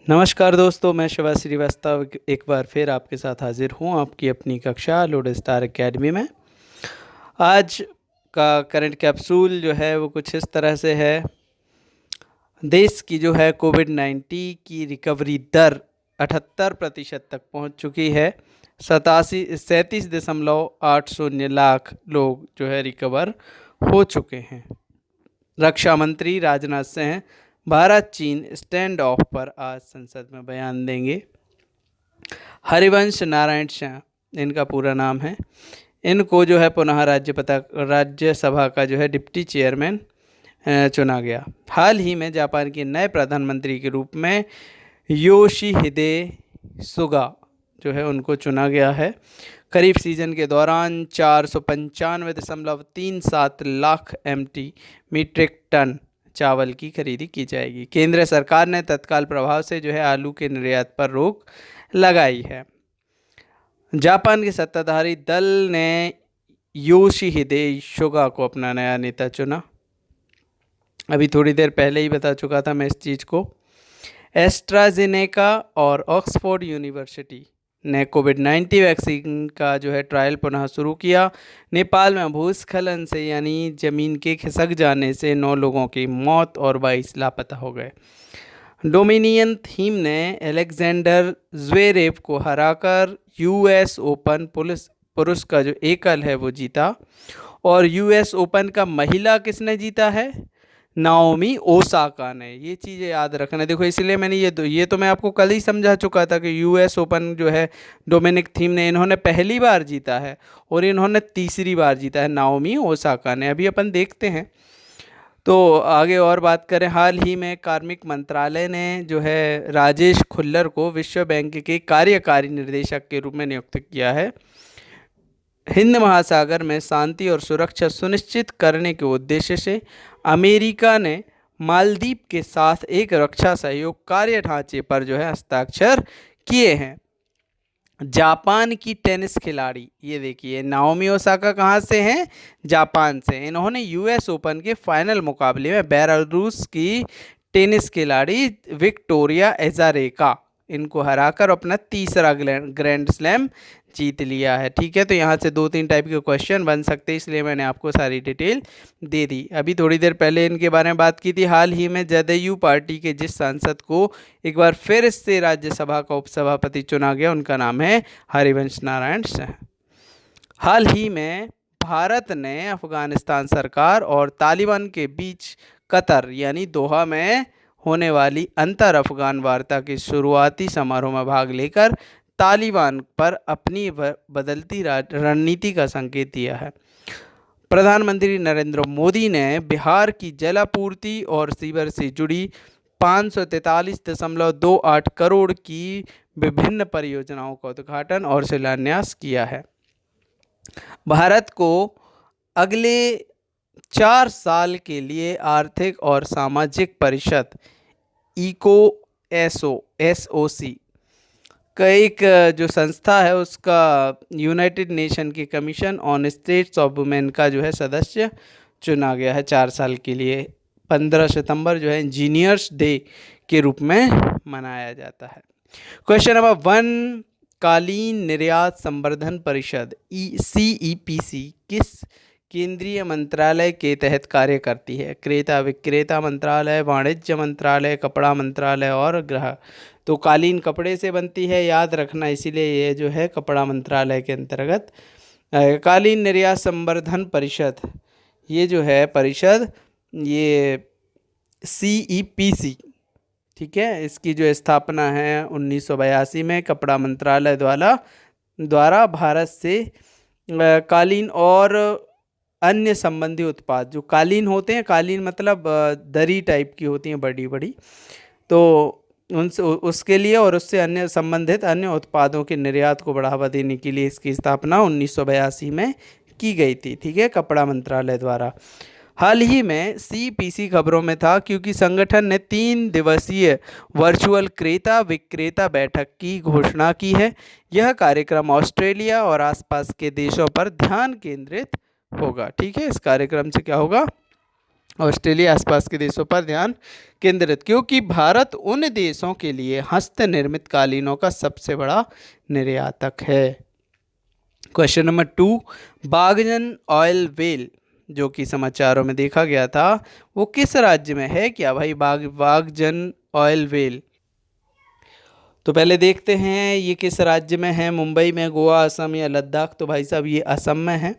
नमस्कार दोस्तों, मैं शिवा श्रीवास्तव एक बार फिर आपके साथ हाजिर हूँ आपकी अपनी कक्षा लोड स्टार एकेडमी में। आज का करंट कैप्सूल जो है वो कुछ इस तरह से है। देश की जो है कोविड-19 की रिकवरी दर 78% तक पहुँच चुकी है। 37.8 लाख लोग जो है रिकवर हो चुके हैं। रक्षा मंत्री राजनाथ सिंह भारत चीन स्टैंड ऑफ पर आज संसद में बयान देंगे। हरिवंश नारायण शाह इनका पूरा नाम है। इनको जो है पुनः राज्यसभा का जो है डिप्टी चेयरमैन चुना गया। हाल ही में जापान के नए प्रधानमंत्री के रूप में योशिहिदे सुगा जो है उनको चुना गया है। खरीफ सीजन के दौरान 495.37 लाख मीट्रिक टन चावल की खरीदी की जाएगी। केंद्र सरकार ने तत्काल प्रभाव से जो है आलू के निर्यात पर रोक लगाई है। जापान के सत्ताधारी दल ने योशिहिदे सुगा को अपना नया नेता चुना। अभी थोड़ी देर पहले ही बता चुका था मैं इस चीज़ को। एस्ट्राजेनेका और ऑक्सफोर्ड यूनिवर्सिटी ने कोविड-19 वैक्सीन का जो है ट्रायल पुनः शुरू किया। नेपाल में भूस्खलन से यानी ज़मीन के खिसक जाने से 9 लोगों की मौत और 22 लापता हो गए। डोमिनियन थीम ने अलेक्जेंडर ज़्वेरेव को हराकर यूएस ओपन पुरुष का जो एकल है वो जीता। और यूएस ओपन का महिला किसने जीता है? नाओमी ओसाका ने। ये चीज़ें याद रखना। देखो इसलिए मैंने ये तो मैं आपको कल ही समझा चुका था कि यूएस ओपन जो है डोमिनिक थीम ने इन्होंने पहली बार जीता है और इन्होंने तीसरी बार जीता है नाओमी ओसाका ने। अभी अपन देखते हैं तो आगे और बात करें। हाल ही में कार्मिक मंत्रालय ने जो है राजेश खुल्लर को विश्व बैंक के कार्यकारी निर्देशक के रूप में नियुक्त किया है। हिंद महासागर में शांति और सुरक्षा सुनिश्चित करने के उद्देश्य से अमेरिका ने मालदीव के साथ एक रक्षा सहयोग कार्य ढांचे पर जो है हस्ताक्षर किए हैं। जापान की टेनिस खिलाड़ी, ये देखिए नाओमी ओसाका कहाँ से हैं? जापान से। इन्होंने यूएस ओपन के फाइनल मुकाबले में बेलारूस की टेनिस खिलाड़ी विक्टोरिया एजारेका इनको हराकर अपना तीसरा ग्रैंड स्लैम जीत लिया है। ठीक है, तो यहाँ से 2-3 टाइप के क्वेश्चन बन सकते हैं, इसलिए मैंने आपको सारी डिटेल दे दी। अभी थोड़ी देर पहले इनके बारे में बात की थी। हाल ही में जदयू पार्टी के जिस सांसद को एक बार फिर से राज्यसभा का उपसभापति चुना गया उनका नाम है हरिवंश नारायण शाह। हाल ही में भारत ने अफगानिस्तान सरकार और तालिबान के बीच कतर यानी दोहा में होने वाली अंतर अफगान वार्ता के शुरुआती समारोह में भाग लेकर तालिबान पर अपनी बदलती रणनीति का संकेत दिया है। प्रधानमंत्री नरेंद्र मोदी ने बिहार की जलापूर्ति और सीवर से जुड़ी 543.28 करोड़ की विभिन्न परियोजनाओं का उद्घाटन और शिलान्यास किया है। भारत को अगले 4 साल के लिए आर्थिक और सामाजिक परिषद एसओसी का एक जो संस्था है उसका यूनाइटेड नेशन के commission on states of women का जो है सदस्य चुना गया है 4 साल के लिए। 15 सितंबर जो है इंजीनियर्स डे के रूप में मनाया जाता है। क्वेश्चन नंबर 1, कालीन निर्यात संवर्धन परिषद CEPC किस केंद्रीय मंत्रालय के तहत कार्य करती है? क्रेता विक्रेता मंत्रालय, वाणिज्य मंत्रालय, कपड़ा मंत्रालय और गृह। तो कालीन कपड़े से बनती है, याद रखना, इसीलिए ये जो है कपड़ा मंत्रालय के अंतर्गत। कालीन निर्यात संवर्धन परिषद ये जो है परिषद ये CEPC, ठीक है, इसकी जो स्थापना है 1982 में कपड़ा मंत्रालय द्वारा भारत से कालीन और अन्य संबंधी उत्पाद जो कालीन होते हैं, कालीन मतलब दरी टाइप की होती हैं बड़ी बड़ी, तो उसके लिए और उससे अन्य संबंधित अन्य उत्पादों के निर्यात को बढ़ावा देने के लिए इसकी स्थापना 1982 में की गई थी। ठीक है, कपड़ा मंत्रालय द्वारा। हाल ही में CEPC खबरों में था क्योंकि संगठन ने 3 दिवसीय वर्चुअल क्रेता विक्रेता बैठक की घोषणा की है। यह कार्यक्रम ऑस्ट्रेलिया और आसपास के देशों पर ध्यान केंद्रित होगा। ठीक है, इस कार्यक्रम से क्या होगा? ऑस्ट्रेलिया आसपास के देशों पर ध्यान केंद्रित, क्योंकि भारत उन देशों के लिए हस्त निर्मित कालीनों का सबसे बड़ा निर्यातक है। क्वेश्चन नंबर 2, बागजन ऑयल वेल जो कि समाचारों में देखा गया था वो किस राज्य में है? क्या भाई बागजन ऑयल वेल, तो पहले देखते हैं ये किस राज्य में है, मुंबई में, गोवा, असम या लद्दाख। तो भाई साहब ये असम में है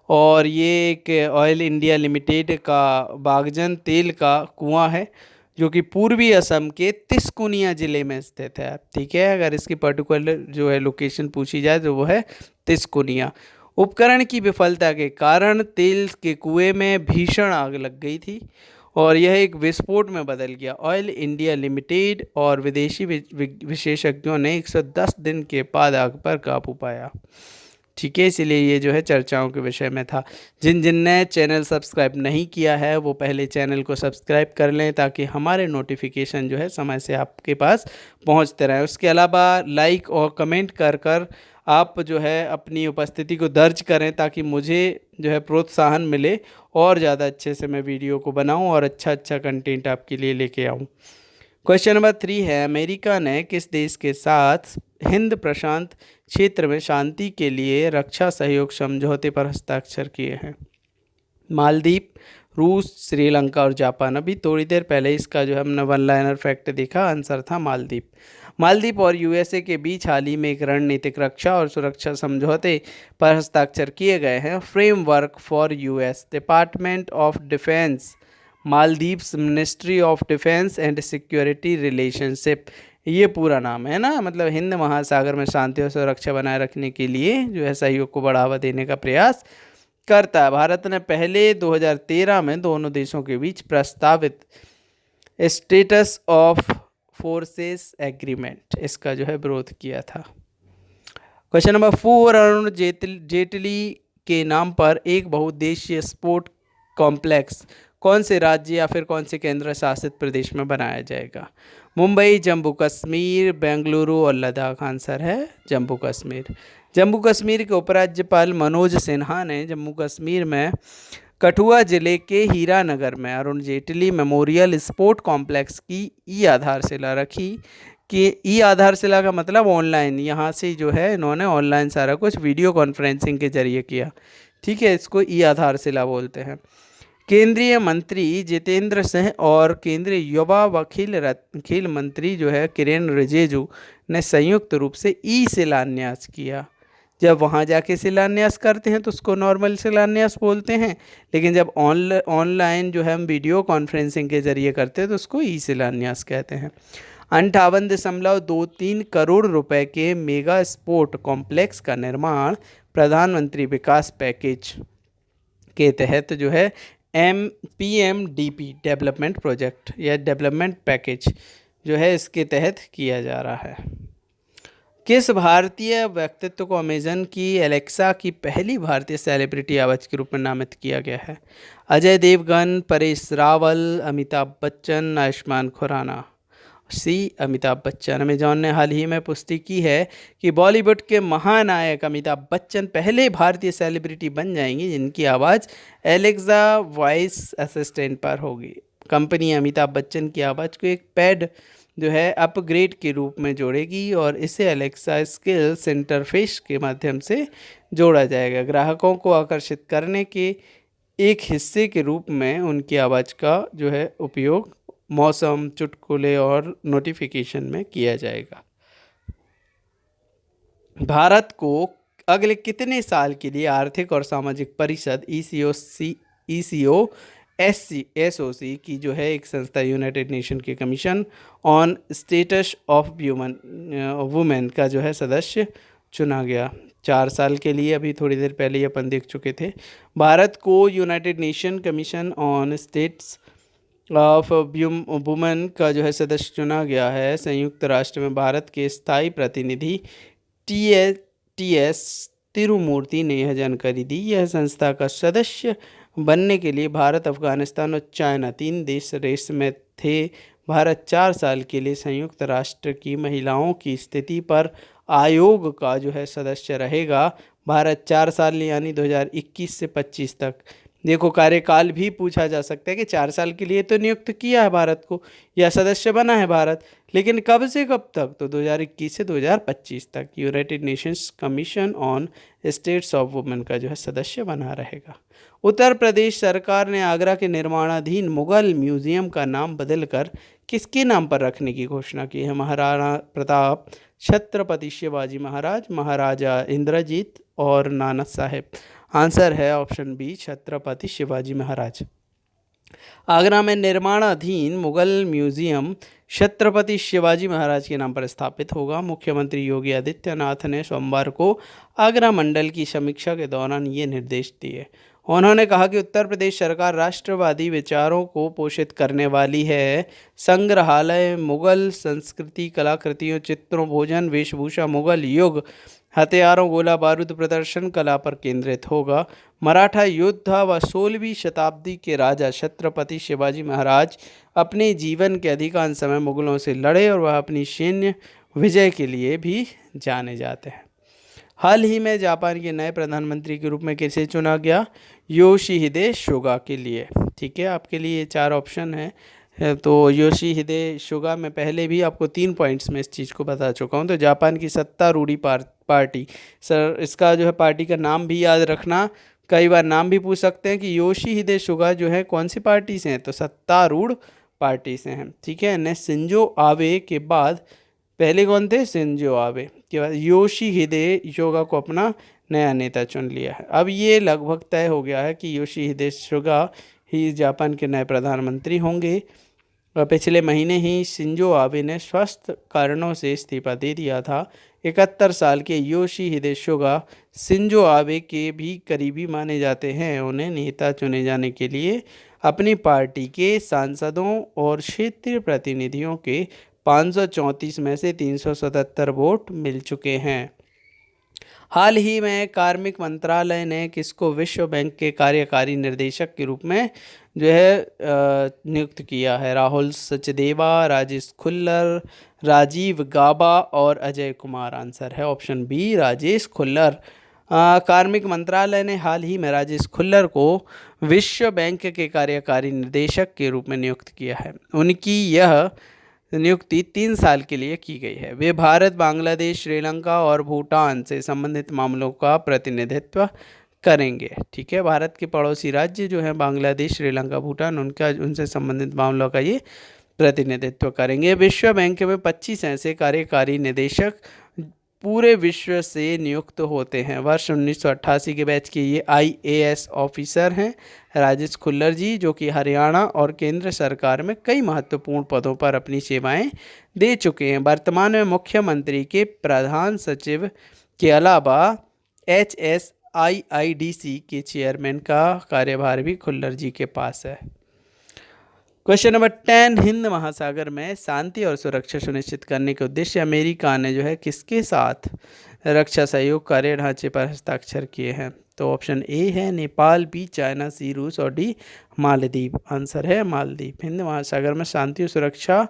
और ये एक ऑयल इंडिया लिमिटेड का बागजन तेल का कुआं है जो कि पूर्वी असम के तिसकुनिया ज़िले में स्थित है। ठीक है, अगर इसकी पर्टिकुलर जो है लोकेशन पूछी जाए तो वो है तिसकुनिया। उपकरण की विफलता के कारण तेल के कुएं में भीषण आग लग गई थी और यह एक विस्फोट में बदल गया। ऑयल इंडिया लिमिटेड और विदेशी विशेषज्ञों ने 110 दिन के बाद आग पर काबू पाया। ठीक है, इसीलिए ये जो है चर्चाओं के विषय में था। जिन जिन ने चैनल सब्सक्राइब नहीं किया है वो पहले चैनल को सब्सक्राइब कर लें ताकि हमारे नोटिफिकेशन जो है समय से आपके पास पहुंचते रहें। उसके अलावा लाइक और कमेंट कर कर आप जो है अपनी उपस्थिति को दर्ज करें ताकि मुझे जो है प्रोत्साहन मिले और ज़्यादा अच्छे से मैं वीडियो को बनाऊं और अच्छा कंटेंट आपके लिए लेके आऊं। क्वेश्चन नंबर 3 है, अमेरिका ने किस देश के साथ हिंद प्रशांत क्षेत्र में शांति के लिए रक्षा सहयोग समझौते पर हस्ताक्षर किए हैं? मालदीव, रूस, श्रीलंका और जापान। अभी थोड़ी देर पहले इसका जो है हमने वन लाइनर फैक्ट देखा, आंसर था मालदीव। मालदीव और यूएसए के बीच हाल ही में एक रणनीतिक रक्षा और सुरक्षा समझौते पर हस्ताक्षर किए गए हैं। Framework for US department of defence Maldives ministry of defence and security relationship, ये पूरा नाम है ना। मतलब हिंद महासागर में शांति और सुरक्षा बनाए रखने के लिए जो है सहयोग को बढ़ावा देने का प्रयास करता है। भारत ने पहले 2013 में दोनों देशों के बीच प्रस्तावित स्टेटस ऑफ फोर्सेस एग्रीमेंट इसका जो है विरोध किया था। क्वेश्चन नंबर 4, अरुण जेटली के नाम पर एक बहुउद्देशीय स्पोर्ट कॉम्प्लेक्स कौन से राज्य या फिर कौन से केंद्र शासित प्रदेश में बनाया जाएगा? मुंबई, जम्मू कश्मीर, बेंगलुरु और लद्दाख। आंसर है जम्मू कश्मीर। जम्मू कश्मीर के उपराज्यपाल मनोज सिन्हा ने जम्मू कश्मीर में कठुआ जिले के हीरानगर में Arun Jaitley memorial sport complex की ई आधारशिला रखी। कि ई आधारशिला का मतलब ऑनलाइन, यहाँ से जो है इन्होंने ऑनलाइन सारा कुछ वीडियो कॉन्फ्रेंसिंग के जरिए किया। ठीक है, इसको ई आधारशिला बोलते हैं। केंद्रीय मंत्री जितेंद्र सिंह और केंद्रीय युवा व खेल मंत्री जो है किरेन रिजिजू ने संयुक्त रूप से ई शिलान्यास किया। जब वहाँ जाके शिलान्यास करते हैं तो उसको नॉर्मल शिलान्यास बोलते हैं, लेकिन जब ऑनलाइन जो है हम वीडियो कॉन्फ्रेंसिंग के जरिए करते हैं तो उसको ई शिलान्यास कहते हैं। 58.23 करोड़ रुपए के मेगा स्पोर्ट कॉम्प्लेक्स का निर्माण प्रधानमंत्री विकास पैकेज के तहत जो है PMDP डेवलपमेंट प्रोजेक्ट या डेवलपमेंट पैकेज जो है इसके तहत किया जा रहा है। किस भारतीय व्यक्तित्व को अमेजन की एलेक्सा की पहली भारतीय सेलिब्रिटी आवाज के रूप में नामित किया गया है? अजय देवगन, परेश रावल, अमिताभ बच्चन, आयुष्मान खुराना। सी, अमिताभ बच्चन। अमेजॉन ने हाल ही में पुष्टि की है कि बॉलीवुड के महानायक अमिताभ बच्चन पहले भारतीय सेलिब्रिटी बन जाएंगे जिनकी आवाज़ एलेक्सा वॉइस असिस्टेंट पर होगी। कंपनी अमिताभ बच्चन की आवाज़ को एक पैड जो है अपग्रेड के रूप में जोड़ेगी और इसे एलेक्सा स्किल्स इंटरफेस के माध्यम से जोड़ा जाएगा। ग्राहकों को आकर्षित करने के एक हिस्से के रूप में उनकी आवाज़ का जो है उपयोग मौसम, चुटकुले और नोटिफिकेशन में किया जाएगा। भारत को अगले कितने साल के लिए आर्थिक और सामाजिक परिषद ECOSOC की जो है एक संस्था यूनाइटेड नेशन के commission on status of women का जो है सदस्य चुना गया? 4 साल के लिए। अभी थोड़ी देर पहले ही अपन देख चुके थे। भारत को United nation commission on states of women का जो है सदस्य चुना गया है। संयुक्त राष्ट्र में भारत के स्थायी प्रतिनिधि TS तिरुमूर्ति ने यह जानकारी दी। यह संस्था का सदस्य बनने के लिए भारत, अफगानिस्तान और चाइना 3 देश रेस में थे। भारत 4 साल के लिए संयुक्त राष्ट्र की महिलाओं की स्थिति पर आयोग का जो है सदस्य रहेगा। भारत 4 साल यानी 2021 से 25 तक देखो, कार्यकाल भी पूछा जा सकता है कि 4 साल के लिए तो नियुक्त किया है भारत को, या सदस्य बना है भारत, लेकिन कब से कब तक, तो 2021 से 2025 तक United Nations commission on states of women का जो है सदस्य बना रहेगा। उत्तर प्रदेश सरकार ने आगरा के निर्माणाधीन मुगल म्यूजियम का नाम बदलकर किसके नाम पर रखने की घोषणा की है? महाराणा प्रताप, छत्रपति शिवाजी महाराज, महाराजा इंद्रजीत और नाना साहेब। आंसर है ऑप्शन बी, छत्रपति शिवाजी महाराज। आगरा में निर्माणाधीन मुगल म्यूजियम छत्रपति शिवाजी महाराज के नाम पर स्थापित होगा। मुख्यमंत्री योगी आदित्यनाथ ने सोमवार को आगरा मंडल की समीक्षा के दौरान ये निर्देश दिए। उन्होंने कहा कि उत्तर प्रदेश सरकार राष्ट्रवादी विचारों को पोषित करने वाली है। संग्रहालय मुगल संस्कृति, कलाकृतियों, चित्रों, भोजन, वेशभूषा, मुगल युग, हथियारों, गोला बारूद प्रदर्शन कला पर केंद्रित होगा। मराठा योद्धा व 16वीं शताब्दी के राजा छत्रपति शिवाजी महाराज अपने जीवन के अधिकांश समय मुगलों से लड़े और वह अपनी सैन्य विजय के लिए भी जाने जाते हैं। हाल ही में जापान के नए प्रधानमंत्री के रूप में किसे चुना गया? योशिहिदे सुगा के लिए। ठीक है, आपके लिए 4 ऑप्शन है। तो योशिहिदे सुगा, मैं पहले भी आपको 3 पॉइंट्स में इस चीज़ को बता चुका हूँ। तो जापान की सत्तारूढ़ी पार्टी, सर इसका जो है पार्टी का नाम भी याद रखना, कई बार नाम भी पूछ सकते हैं कि योशिहिदे सुगा जो है कौन सी पार्टी से हैं, तो सत्तारूढ़ पार्टी से हैं। ठीक है, ने शिंजो आबे के बाद, पहले कौन थे? शिंजो आबे के बाद योशिहिदे सुगा को अपना नया नेता चुन लिया है। अब ये लगभग तय हो गया है कि योशिहिदे सुगा ही जापान के नए प्रधानमंत्री होंगे। पिछले महीने ही शिंजो आबे ने स्वास्थ्य कारणों से इस्तीफा दे दिया था। 71 साल के योशिहिदे सुगा शिंजो आबे के भी करीबी माने जाते हैं। उन्हें नेता चुने जाने के लिए अपनी पार्टी के सांसदों और क्षेत्रीय प्रतिनिधियों के 534 में से 377 वोट मिल चुके हैं। हाल ही में कार्मिक मंत्रालय ने किसको विश्व बैंक के कार्यकारी निदेशक के रूप में जो है नियुक्त किया है? राहुल सचदेवा, राजेश खुल्लर, राजीव गाबा और अजय कुमार। आंसर है ऑप्शन बी, राजेश खुल्लर। कार्मिक मंत्रालय ने हाल ही में राजेश खुल्लर को विश्व बैंक के कार्यकारी निदेशक के रूप में नियुक्त किया है। उनकी यह नियुक्ति 3 साल के लिए की गई है। वे भारत, बांग्लादेश, श्रीलंका और भूटान से संबंधित मामलों का प्रतिनिधित्व करेंगे। ठीक है, भारत के पड़ोसी राज्य जो हैं बांग्लादेश, श्रीलंका, भूटान, उनसे संबंधित मामलों का ये प्रतिनिधित्व करेंगे। विश्व बैंक में 25 ऐसे कार्यकारी निदेशक पूरे विश्व से नियुक्त होते हैं। वर्ष 1988 के बैच के ये IAS ऑफिसर हैं राजेश खुल्लर जी, जो कि हरियाणा और केंद्र सरकार में कई महत्वपूर्ण पदों पर अपनी सेवाएं दे चुके हैं। वर्तमान में मुख्यमंत्री के प्रधान सचिव के अलावा HSIIDC के चेयरमैन का कार्यभार भी खुल्लर जी के पास है। क्वेश्चन नंबर 10, हिंद महासागर में शांति और सुरक्षा सुनिश्चित करने के उद्देश्य अमेरिका ने जो है किसके साथ रक्षा सहयोग कार्य ढांचे पर हस्ताक्षर किए हैं? तो ऑप्शन ए है नेपाल, बी चाइना, सी रूस और डी मालदीव। आंसर है मालदीव। हिंद महासागर में शांति और सुरक्षा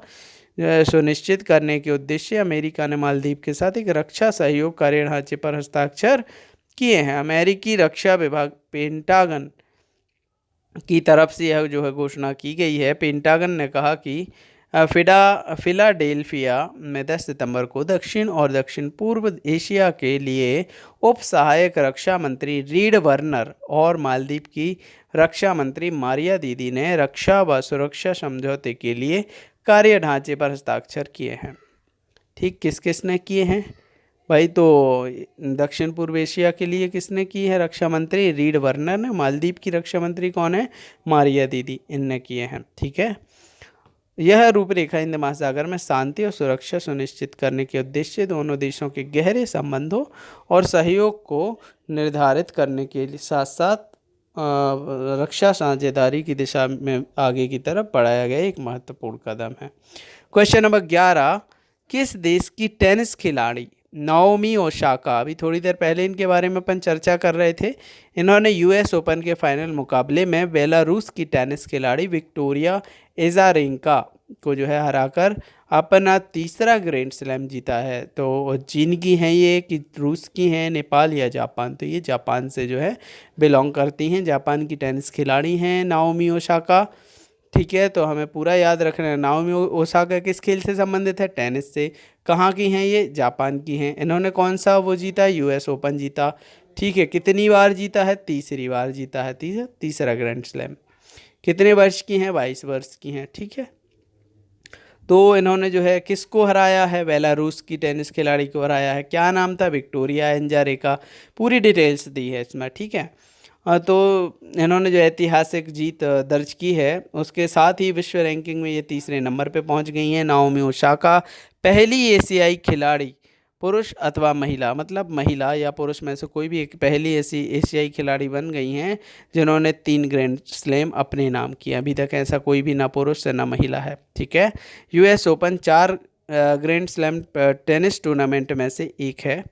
सुनिश्चित करने के उद्देश्य अमेरिका ने मालदीव के साथ एक रक्षा सहयोग कार्य ढांचे पर हस्ताक्षर किए हैं। अमेरिकी रक्षा विभाग पेंटागन की तरफ से यह जो है घोषणा की गई है। पेंटागन ने कहा कि फिलाडेल्फिया में 10 सितंबर को दक्षिण और दक्षिण पूर्व एशिया के लिए उप सहायक रक्षा मंत्री रीड वर्नर और मालदीव की रक्षा मंत्री मारिया दीदी ने रक्षा व सुरक्षा समझौते के लिए कार्य ढांचे पर हस्ताक्षर किए हैं। ठीक, किस किस ने किए हैं भाई? तो दक्षिण पूर्व एशिया के लिए किसने की है? रक्षा मंत्री रीड वर्नर ने। मालदीव की रक्षा मंत्री कौन है? मारिया दीदी, इनने किए हैं। ठीक है, यह रूपरेखा हिंद महासागर में शांति और सुरक्षा सुनिश्चित करने के उद्देश्य दोनों देशों के गहरे संबंधों और सहयोग को निर्धारित करने के लिए साथ साथ रक्षा साझेदारी की दिशा में आगे की तरफ बढ़ाया गया एक महत्वपूर्ण कदम है। क्वेश्चन नंबर 11, किस देश की टेनिस खिलाड़ी नाओमी ओसाका, अभी थोड़ी देर पहले इनके बारे में अपन चर्चा कर रहे थे, इन्होंने US ओपन के फाइनल मुकाबले में बेलारूस की टेनिस खिलाड़ी विक्टोरिया एजारेंका को जो है हराकर अपना तीसरा ग्रैंड स्लैम जीता है। तो चीन की हैं ये कि रूस की हैं, नेपाल या जापान? तो ये जापान से जो है बिलोंग करती हैं। जापान की टेनिस खिलाड़ी हैं नाओमी ओसाका। ठीक है, तो हमें पूरा याद रखना है। नाओमी ओसाका किस खेल से संबंधित है? टेनिस से। कहाँ की हैं ये? जापान की हैं। इन्होंने कौन सा वो जीता? यूएस ओपन जीता। ठीक है, कितनी बार जीता है? तीसरी बार जीता है, तीसरा ग्रैंड स्लैम। कितने वर्ष की हैं? 22 वर्ष की हैं। ठीक है, तो इन्होंने जो है किसको हराया है? बेलारूस की टेनिस खिलाड़ी को हराया है। क्या नाम था? विक्टोरिया एंजारेका। पूरी डिटेल्स दी है इसमें। ठीक है, तो इन्होंने जो ऐतिहासिक जीत दर्ज की है, उसके साथ ही विश्व रैंकिंग में ये तीसरे नंबर पे पहुंच गई हैं। नाओमी ओसाका पहली एशियाई खिलाड़ी, पुरुष अथवा महिला, मतलब महिला या पुरुष में से कोई भी एक, पहली ऐसी एशियाई खिलाड़ी बन गई हैं जिन्होंने 3 ग्रैंड स्लैम अपने नाम किया। अभी तक ऐसा कोई भी ना पुरुष ना महिला है। ठीक है, US open 4 grand slam tennis tournament में से एक है।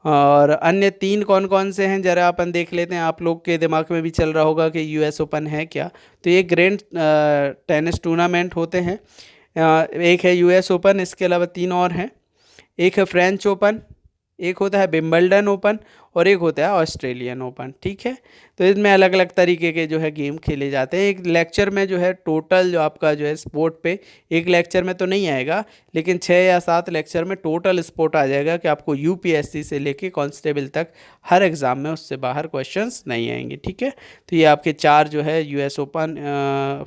और अन्य 3 कौन कौन से हैं जरा अपन देख लेते हैं। आप लोग के दिमाग में भी चल रहा होगा कि यूएस ओपन है क्या। तो ये ग्रैंड टेनिस टूर्नामेंट होते हैं। एक है यूएस ओपन, इसके अलावा 3 और हैं। एक है फ्रेंच ओपन, एक होता है विंबलडन ओपन और एक होता है ऑस्ट्रेलियन ओपन। ठीक है, तो इसमें अलग अलग तरीके के जो है गेम खेले जाते हैं। एक लेक्चर में जो है टोटल जो आपका जो है स्पोर्ट पे, एक लेक्चर में तो नहीं आएगा, लेकिन 6 या 7 लेक्चर में टोटल स्पोर्ट आ जाएगा कि आपको यूपीएससी से लेके कांस्टेबल तक हर एग्ज़ाम में उससे बाहर क्वेश्चंस नहीं आएंगे। ठीक है, तो ये आपके 4 जो है US open,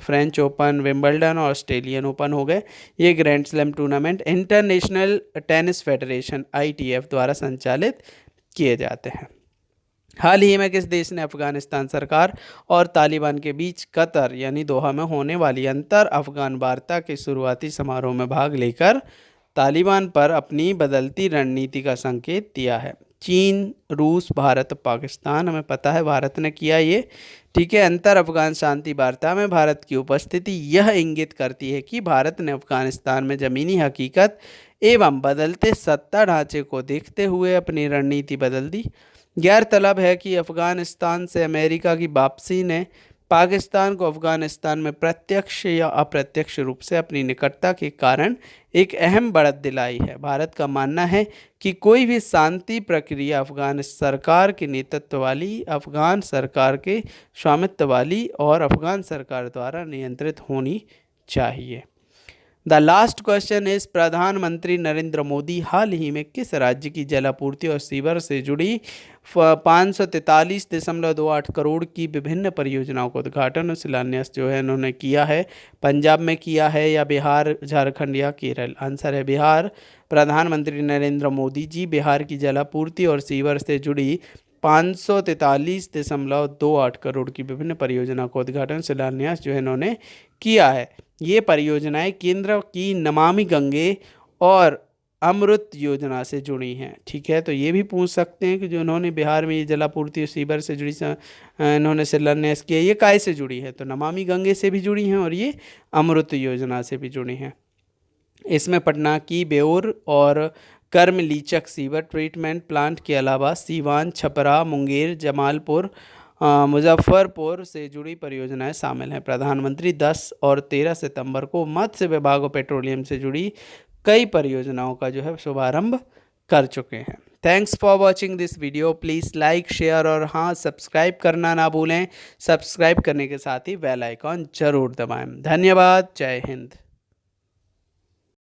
French open, Wimbledon और ऑस्ट्रेलियन ओपन हो गए। ये grand slam tournament international tennis federation ITF द्वारा संचालित किए जाते हैं। हाल ही में किस देश ने अफगानिस्तान सरकार और तालिबान के बीच कतर यानी दोहा में होने वाली अंतर अफगान वार्ता के शुरुआती समारोह में भाग लेकर तालिबान पर अपनी बदलती रणनीति का संकेत दिया है? चीन, रूस, भारत, पाकिस्तान। हमें पता है भारत ने किया ये। ठीक है, अंतर अफगान शांति वार्ता में भारत की उपस्थिति यह इंगित करती है कि भारत ने अफगानिस्तान में ज़मीनी हकीकत एवं बदलते सत्ता ढांचे को देखते हुए अपनी रणनीति बदल दी। गैरतलब है कि अफगानिस्तान से अमेरिका की वापसी ने पाकिस्तान को अफगानिस्तान में प्रत्यक्ष या अप्रत्यक्ष रूप से अपनी निकटता के कारण एक अहम बढ़त दिलाई है। भारत का मानना है कि कोई भी शांति प्रक्रिया अफगान सरकार के नेतृत्व वाली, अफगान सरकार के स्वामित्व वाली और अफगान सरकार द्वारा नियंत्रित होनी चाहिए। द लास्ट क्वेश्चन इज, प्रधानमंत्री नरेंद्र मोदी हाल ही में किस राज्य की जलापूर्ति और सीवर से जुड़ी 543.28 करोड़ की विभिन्न परियोजनाओं का उद्घाटन और शिलान्यास जो है इन्होंने किया है? पंजाब में किया है या बिहार, झारखंड या केरल? आंसर है बिहार। प्रधानमंत्री नरेंद्र मोदी जी बिहार की जलापूर्ति और सीवर से जुड़ी 543.28 करोड़ की विभिन्न परियोजनाओं का उद्घाटन शिलान्यास जो है इन्होंने किया है। ये परियोजनाएं केंद्र की नमामि गंगे और अमृत योजना से जुड़ी हैं। ठीक है, तो ये भी पूछ सकते हैं कि जो इन्होंने बिहार में ये जलापूर्ति और सीवर से जुड़ी इन्होंने शिलान्यास किया, ये काय से जुड़ी है? तो नमामि गंगे से भी जुड़ी हैं और ये अमृत योजना से भी जुड़ी हैं। इसमें पटना की बेउर और कर्म लीचक सीवर ट्रीटमेंट प्लांट के अलावा सीवान, छपरा, मुंगेर, जमालपुर, मुजफ्फरपुर से जुड़ी परियोजनाएं शामिल हैं। प्रधानमंत्री 10 और 13 सितंबर को मत्स्य विभाग और पेट्रोलियम से जुड़ी कई परियोजनाओं का जो है शुभारंभ कर चुके हैं। Thanks for watching this video. Please like, share और हाँ, सब्सक्राइब करना ना भूलें। सब्सक्राइब करने के साथ ही बेल आइकॉन जरूर दबाएं। धन्यवाद। जय हिंद।